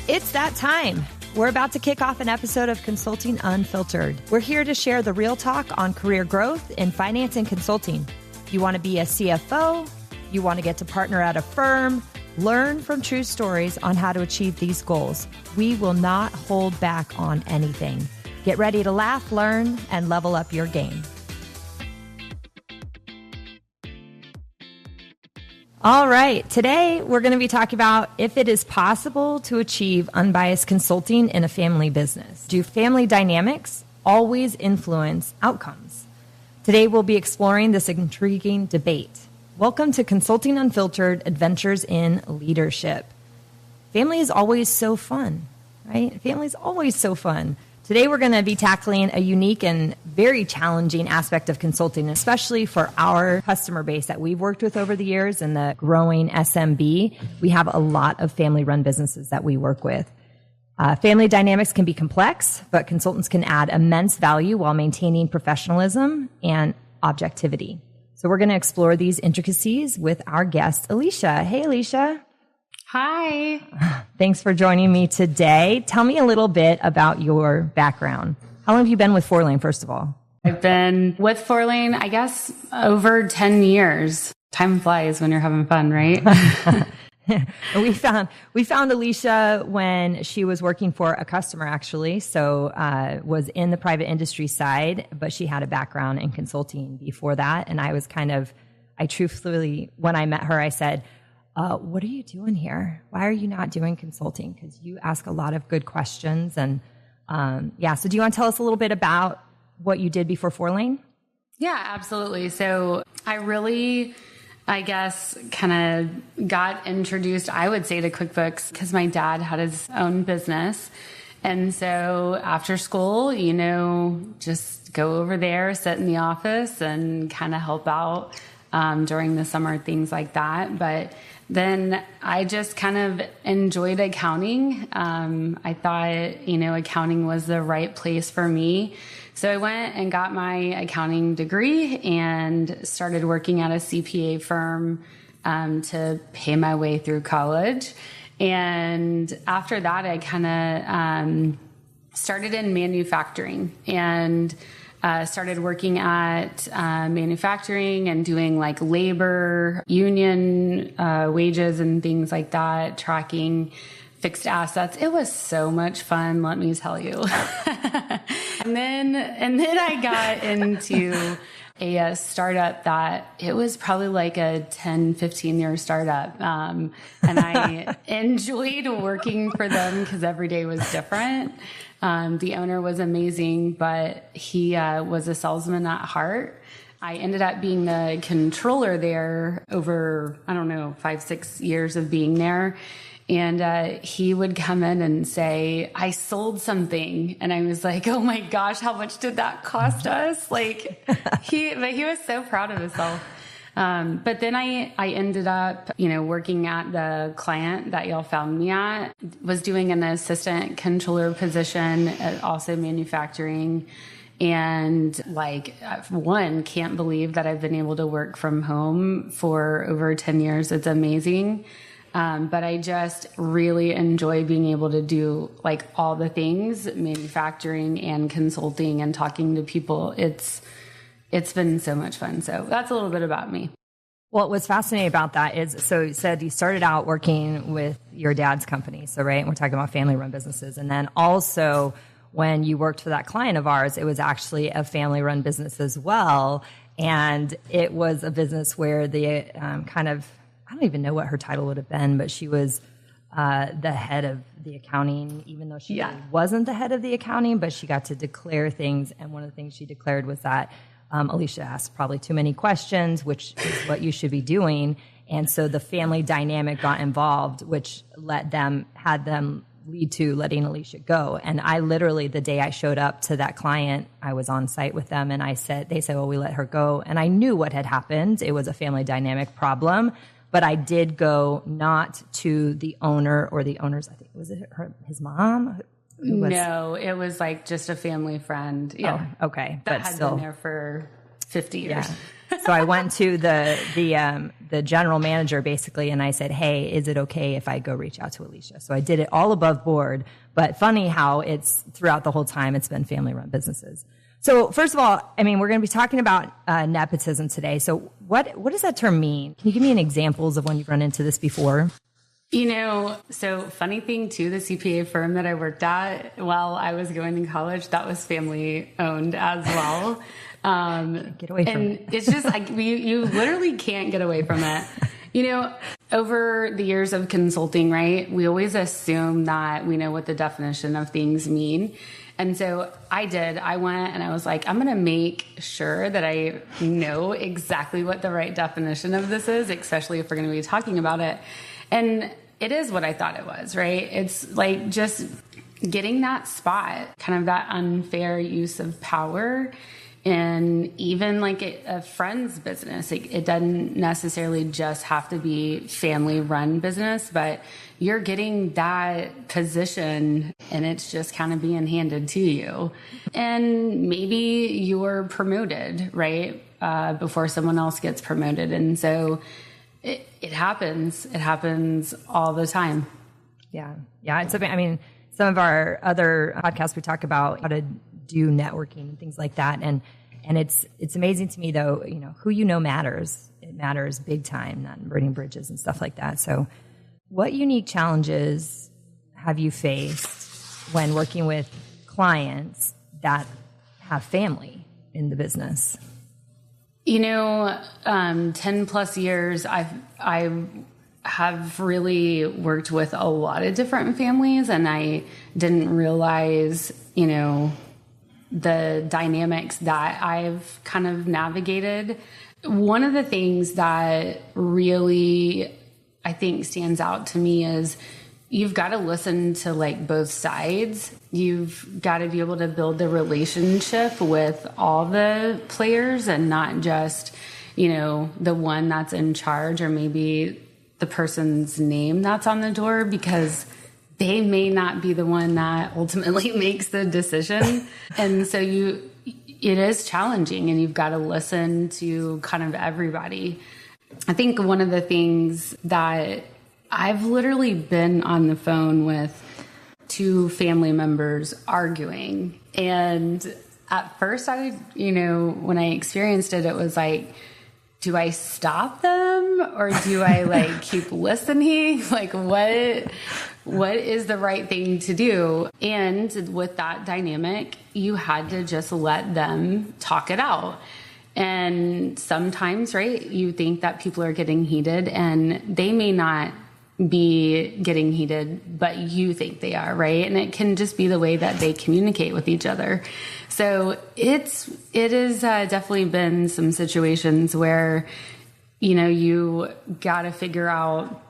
It's that time. We're about to kick off an episode of Consulting Unfiltered. We're here to share the real talk on career growth in finance and consulting. You want to be a CFO? You want to get to partner at a firm? Learn from true stories on how to achieve these goals. We will not hold back on anything. Get ready to laugh, learn, and level up your game. All right. Today, we're going to be talking about if it is possible to achieve unbiased consulting in a family business. Do family dynamics always influence outcomes? Today, we'll be exploring this intriguing debate. Welcome to Consulting Unfiltered, Adventures in Leadership. Family is always so fun, right? Family is always so fun. Today, we're going to be tackling a unique and very challenging aspect of consulting, especially for our customer base that we've worked with over the years and the growing SMB. We have a lot of family-run businesses that we work with. Family dynamics can be complex, but consultants can add immense value while maintaining professionalism and objectivity. So we're going to explore these intricacies with our guest, Alicia. Hey, Alicia. Hi. Thanks for joining me today. Tell me a little bit about your background. How long have you been with Fourlane, first of all? I've been with Fourlane, I guess, over 10 years. Time flies when you're having fun, right? We found Alicia when she was working for a customer, actually. So was in the private industry side, but she had a background in consulting before that. And I truthfully, when I met her, I said, what are you doing here? Why are you not doing consulting? Because you ask a lot of good questions. And so do you want to tell us a little bit about what you did before Fourlane? Yeah, absolutely. So I really, I guess, kind of got introduced, I would say, to QuickBooks because my dad had his own business. And so after school, just go over there, sit in the office and kind of help out during the summer, things like that. But then I just kind of enjoyed accounting. I thought, accounting was the right place for me. So I went and got my accounting degree and started working at a CPA firm to pay my way through college. And after that, I kind of started in manufacturing and started working at manufacturing and doing like labor, union wages and things like that, tracking fixed assets. It was so much fun, let me tell you. and then I got into a startup that it was probably like a 10, 15-year startup. And I enjoyed working for them because every day was different. The owner was amazing, but he was a salesman at heart. I ended up being the controller there over, 5, 6 years of being there. And he would come in and say, I sold something. And I was like, oh my gosh, how much did that cost us? He was so proud of himself. But then I ended up, working at the client that y'all found me at, was doing an assistant controller position, also manufacturing. And can't believe that I've been able to work from home for over 10 years. It's amazing. But I just really enjoy being able to do all the things, manufacturing and consulting and talking to people. It's been so much fun. So that's a little bit about me. Well, what's fascinating about that is, so you said you started out working with your dad's company. So, right, and we're talking about family-run businesses. And then also when you worked for that client of ours, it was actually a family-run business as well. And it was a business where the I don't even know what her title would have been, but she was the head of the accounting, even though she really wasn't the head of the accounting, but she got to declare things. And one of the things she declared was that Alicia asked probably too many questions, which is what you should be doing. And so the family dynamic got involved, which had them lead to letting Alicia go. And I literally, the day I showed up to that client, I was on site with them and they said, well, we let her go. And I knew what had happened. It was a family dynamic problem. But I did go not to the owner or the owner's, I think, was it his mom? No, it was just a family friend. Yeah. Oh, okay. That had been there for 50 years. Yeah. So I went to the general manager basically, and I said, hey, is it okay if I go reach out to Alicia? So I did it all above board, but funny how it's throughout the whole time it's been family run businesses. So first of all, I mean, we're going to be talking about nepotism today. So what does that term mean? Can you give me an examples of when you've run into this before? So funny thing too, the CPA firm that I worked at while I was going to college, that was family owned as well. Get away from it. It's just like, you literally can't get away from it. Over the years of consulting, right, we always assume that we know what the definition of things mean. And so I went and I was like, I'm going to make sure that I know exactly what the right definition of this is, especially if we're going to be talking about it. And it is what I thought it was, right? It's like just getting that spot, kind of that unfair use of power. And even like a friend's business, it doesn't necessarily just have to be family run business, but you're getting that position and it's just kind of being handed to you. And maybe you're promoted, right? Before someone else gets promoted. And so it happens. It happens all the time. Yeah. Yeah. It's I mean, some of our other podcasts, we talk about how to do networking and things like that. And it's amazing to me though, who matters. It matters big time, not burning bridges and stuff like that. So what unique challenges have you faced when working with clients that have family in the business? 10 plus years, I have really worked with a lot of different families, and I didn't realize, the dynamics that I've kind of navigated. One of the things that really, I think, stands out to me is you've got to listen to like both sides. You've got to be able to build the relationship with all the players and not just, the one that's in charge or maybe the person's name that's on the door, because they may not be the one that ultimately makes the decision. And so it is challenging, and you've got to listen to kind of everybody. I think one of the things that I've literally been on the phone with two family members arguing. And at first when I experienced it, it was like, do I stop them or do I keep listening? What is the right thing to do? And with that dynamic, you had to just let them talk it out. And sometimes, right, you think that people are getting heated and they may not be getting heated, but you think they are, right? And it can just be the way that they communicate with each other. So it has definitely been some situations where, you got to figure out,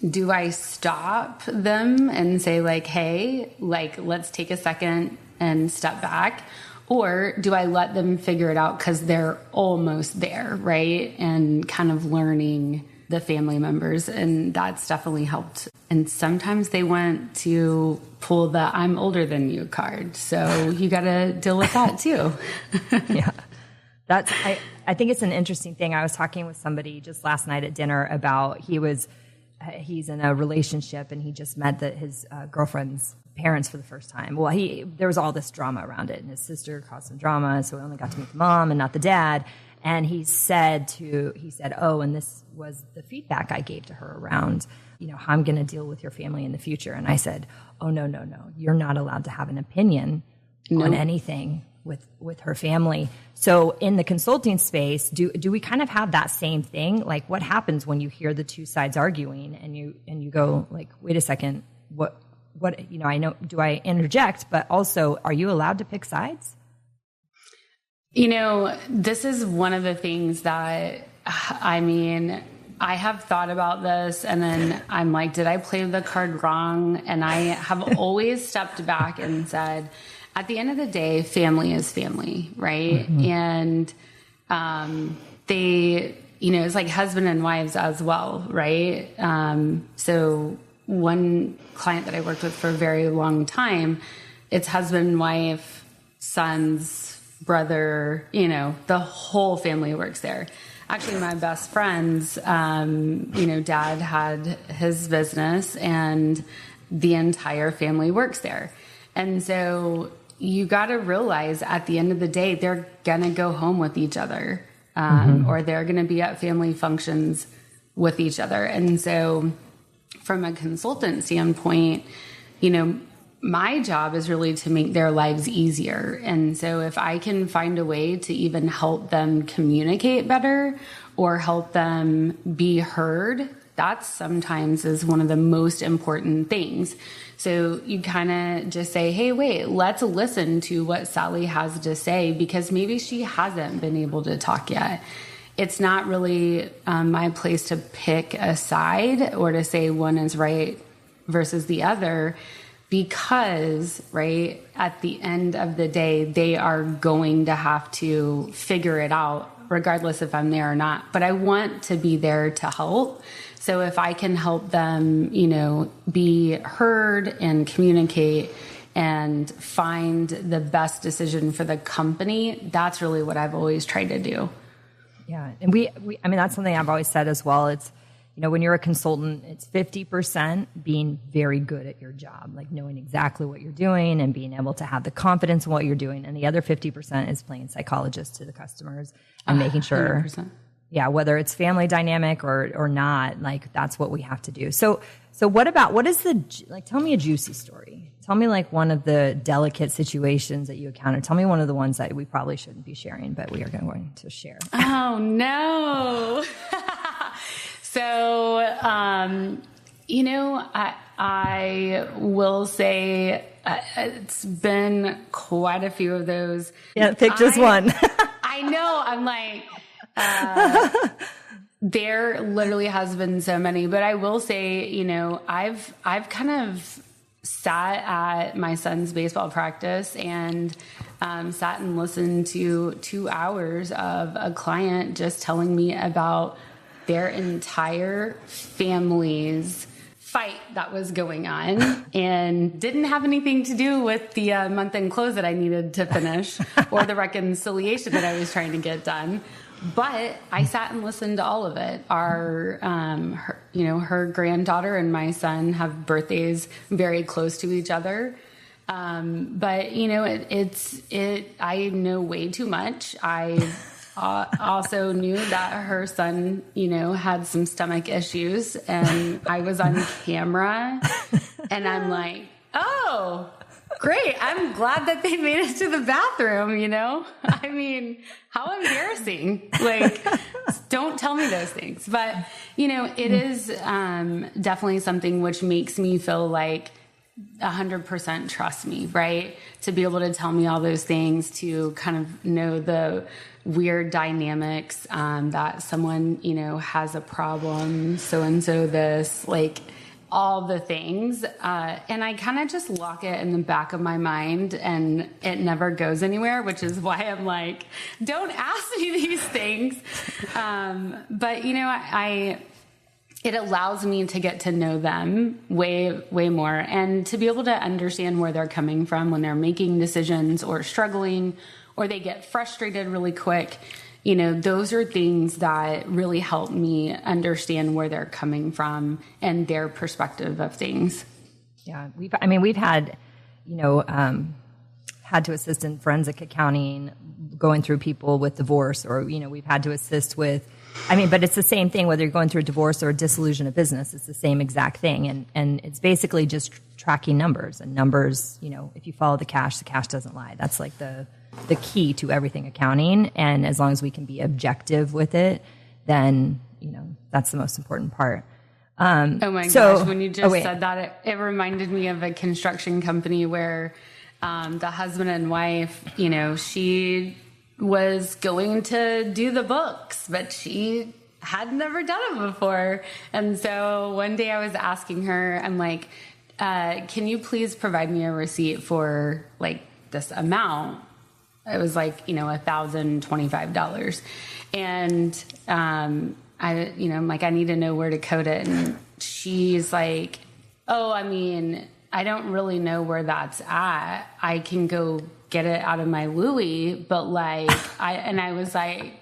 do I stop them and say hey, let's take a second and step back? Or do I let them figure it out because they're almost there, right? And kind of learning the family members. And that's definitely helped. And sometimes they want to pull the I'm older than you card. So you got to deal with that too. Yeah. I think it's an interesting thing. I was talking with somebody just last night at dinner about he's in a relationship and he just met his girlfriend's parents for the first time. Well, there was all this drama around it, and his sister caused some drama, so he only got to meet the mom and not the dad. And he said, oh, and this was the feedback I gave to her around, how I'm going to deal with your family in the future. And I said, oh, no. You're not allowed to have an opinion on anything with her family. So in the consulting space, do we kind of have that same thing? Like, what happens when you hear the two sides arguing and you go wait a second, what, I know, do I interject, but also, are you allowed to pick sides? This is one of the things that, I have thought about this, and then I'm like, did I play the card wrong? And I have always stepped back and said, at the end of the day, family is family, right? Mm-hmm. And they, it's like husband and wives as well, right? So one client that I worked with for a very long time, it's husband, wife, sons, brother, the whole family works there. Actually, my best friend's, dad had his business and the entire family works there. And so you got to realize at the end of the day, they're going to go home with each other, or they're going to be at family functions with each other. And so from a consultant standpoint, my job is really to make their lives easier. And so if I can find a way to even help them communicate better or help them be heard, that sometimes is one of the most important things. So you kind of just say, hey, wait, let's listen to what Sally has to say, because maybe she hasn't been able to talk yet. It's not really my place to pick a side or to say one is right versus the other, because, right, at the end of the day, they are going to have to figure it out, regardless if I'm there or not. But I want to be there to help. So if I can help them, be heard and communicate and find the best decision for the company, that's really what I've always tried to do. Yeah. And that's something I've always said as well. It's, when you're a consultant, it's 50% being very good at your job, like knowing exactly what you're doing and being able to have the confidence in what you're doing. And the other 50% is playing psychologist to the customers and making sure, 100%. Yeah, whether it's family dynamic or not, like that's what we have to do. So what is tell me a juicy story. Tell me like one of the delicate situations that you encountered. Tell me one of the ones that we probably shouldn't be sharing, but we are going to share. Oh no. So, I will say it's been quite a few of those. Yeah, pick just one. I know. I'm like, there literally has been so many, but I will say, I've kind of sat at my son's baseball practice and sat and listened to 2 hours of a client just telling me about their entire family's fight that was going on and didn't have anything to do with the month-end close that I needed to finish or the reconciliation that I was trying to get done. But I sat and listened to all of it. Her granddaughter and my son have birthdays very close to each other. But I know way too much. I also knew that her son, had some stomach issues, and I was on camera and I'm like, oh, great. I'm glad that they made it to the bathroom, I mean, how embarrassing. Like, don't tell me those things. But, it is definitely something which makes me feel like 100% trust me, right? To be able to tell me all those things, to kind of know the weird dynamics, that someone, has a problem, so-and-so this, like all the things. And I kind of just lock it in the back of my mind and it never goes anywhere, which is why I'm like, don't ask me these things. But it allows me to get to know them way, way more and to be able to understand where they're coming from when they're making decisions or struggling or they get frustrated really quick. Those are things that really help me understand where they're coming from and their perspective of things. Yeah. We've had, had to assist in forensic accounting, going through people with divorce, or, we've had to assist with, but it's the same thing, whether you're going through a divorce or a dissolution of business, it's the same exact thing. And it's basically just tracking numbers, and numbers, if you follow the cash doesn't lie. That's like the key to everything accounting. And as long as we can be objective with it, then, that's the most important part. Oh my gosh. When you just said that, it reminded me of a construction company where, the husband and wife, she was going to do the books, but she had never done it before. And so one day I was asking her, I'm like, can you please provide me a receipt for like this amount? It was like, $1,025. And, I'm like, I need to know where to code it. And she's like, I don't really know where that's at. I can go get it out of my Louis, but like, I was like,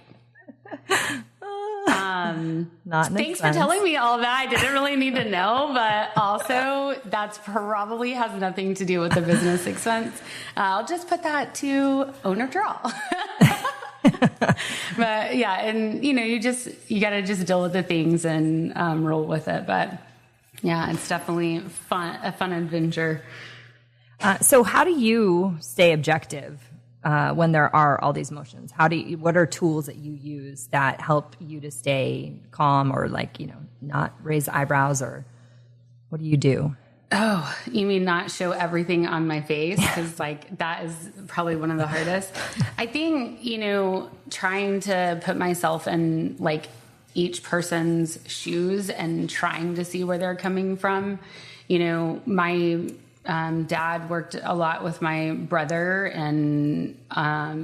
not thanks for telling me all that. I didn't really need to know, but also that's probably has nothing to do with the business expense. I'll just put that to owner draw. But yeah, and you got to just deal with the things and roll with it. But yeah, it's definitely a fun adventure. So how do you stay objective when there are all these emotions? What are tools that you use that help you to stay calm or not raise eyebrows, or what do you do? Oh, you mean not show everything on my face? Because like that is probably one of the hardest. I think, trying to put myself in like each person's shoes and trying to see where they're coming from. My dad worked a lot with my brother, and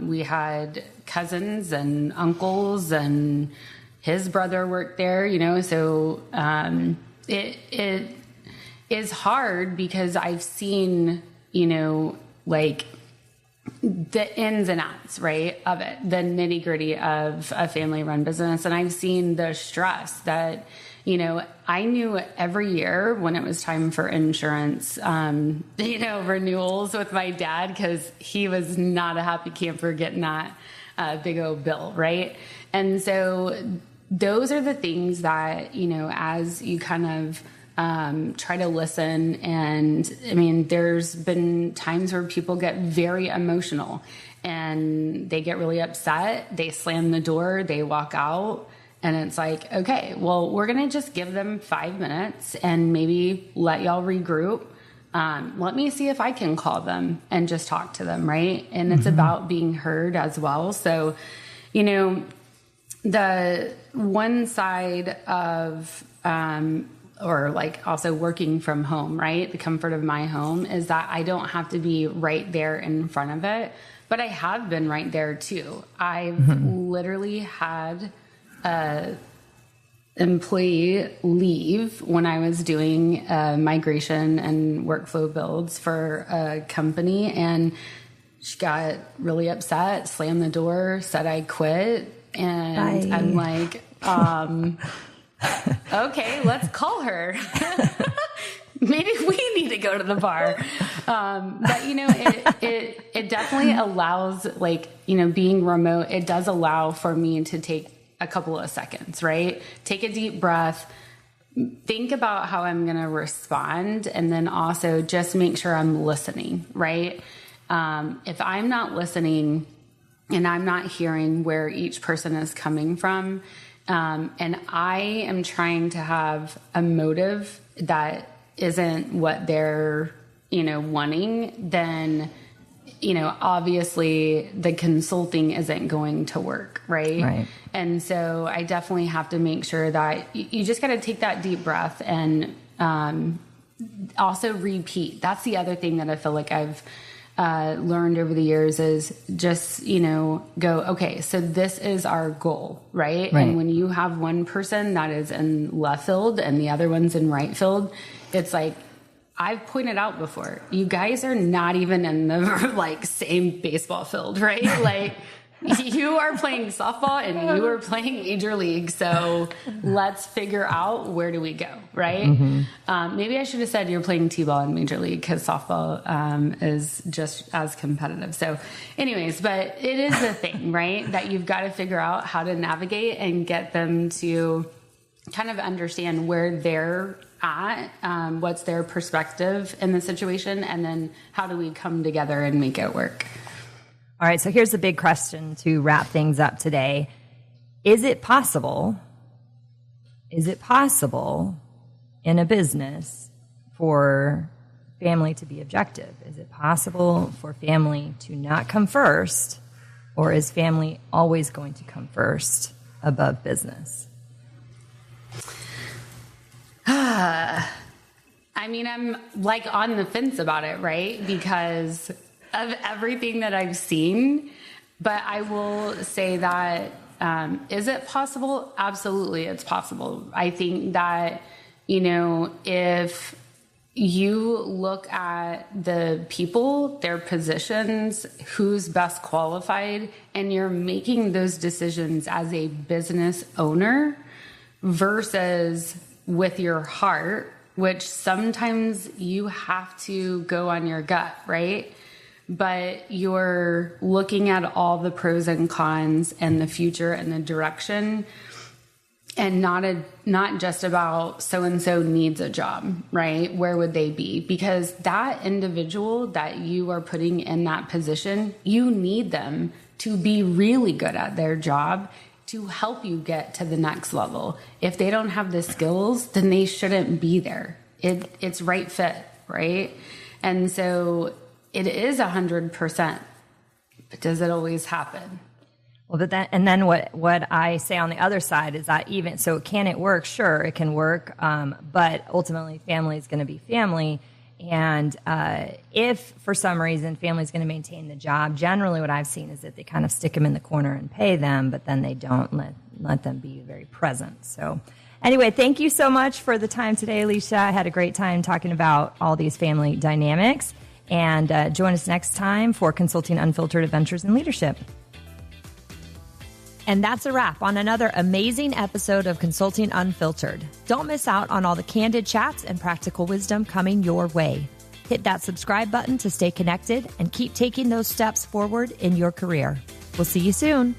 we had cousins and uncles, and his brother worked there, so it is hard because I've seen, like the ins and outs, right, of it, the nitty gritty of a family run business. And I've seen the stress that, I knew every year when it was time for insurance, renewals with my dad, because he was not a happy camper getting that big old bill, right? And so those are the things that, as you kind of try to listen. And I mean, there's been times where people get very emotional and they get really upset. They slam the door, they walk out, and it's like, okay, well, we're going to just give them 5 minutes and maybe let y'all regroup. Let me see if I can call them and just talk to them. Right. And it's about being heard as well. So, the one side of, or like also working from home, right? The comfort of my home is that I don't have to be right there in front of it, but I have been right there too. I've literally had a employee leave when I was doing migration and workflow builds for a company, and she got really upset, slammed the door, said I quit. And bye. I'm like, okay, let's call her. Maybe we need to go to the bar. But it definitely allows, being remote, it does allow for me to take a couple of seconds, right? Take a deep breath, think about how I'm going to respond, and then also just make sure I'm listening, right? If I'm not listening and I'm not hearing where each person is coming from, and I am trying to have a motive that isn't what they're, wanting, then, obviously the consulting isn't going to work. Right. And so I definitely have to make sure that you just got to take that deep breath and, also repeat. That's the other thing that I feel like I've, learned over the years is just, go, okay, so this is our goal, right? And when you have one person that is in left field and the other one's in right field, it's like, I've pointed out before, you guys are not even in the same baseball field, right? Like you are playing softball and you are playing major league. So let's figure out, where do we go? Right. Maybe I should have said you're playing t-ball in major league, because softball, is just as competitive. So anyways, but it is a thing, right? That you've got to figure out how to navigate and get them to kind of understand where they're at, what's their perspective in the situation, and then how do we come together and make it work? All right, so here's the big question to wrap things up today. Is it possible in a business for family to be objective? Is it possible for family to not come first, or is family always going to come first above business? I mean, I'm on the fence about it, right? Because of everything that I've seen. But I will say that, is it possible? Absolutely, it's possible. I think that, if you look at the people, their positions, who's best qualified, and you're making those decisions as a business owner versus with your heart, which sometimes you have to go on your gut, right? But you're looking at all the pros and cons and the future and the direction, and not just about so-and-so needs a job, right? Where would they be? Because that individual that you are putting in that position, you need them to be really good at their job to help you get to the next level. If they don't have the skills, then they shouldn't be there. It's right fit, right? And so it is 100%, but does it always happen? Well, then what I say on the other side is that can it work? Sure, it can work. But ultimately family is going to be family. And if for some reason family is going to maintain the job, generally what I've seen is that they kind of stick them in the corner and pay them, but then they don't let them be very present. So anyway, thank you so much for the time today, Alicia. I had a great time talking about all these family dynamics. And join us next time for Consulting Unfiltered Adventures in Leadership. And that's a wrap on another amazing episode of Consulting Unfiltered. Don't miss out on all the candid chats and practical wisdom coming your way. Hit that subscribe button to stay connected and keep taking those steps forward in your career. We'll see you soon.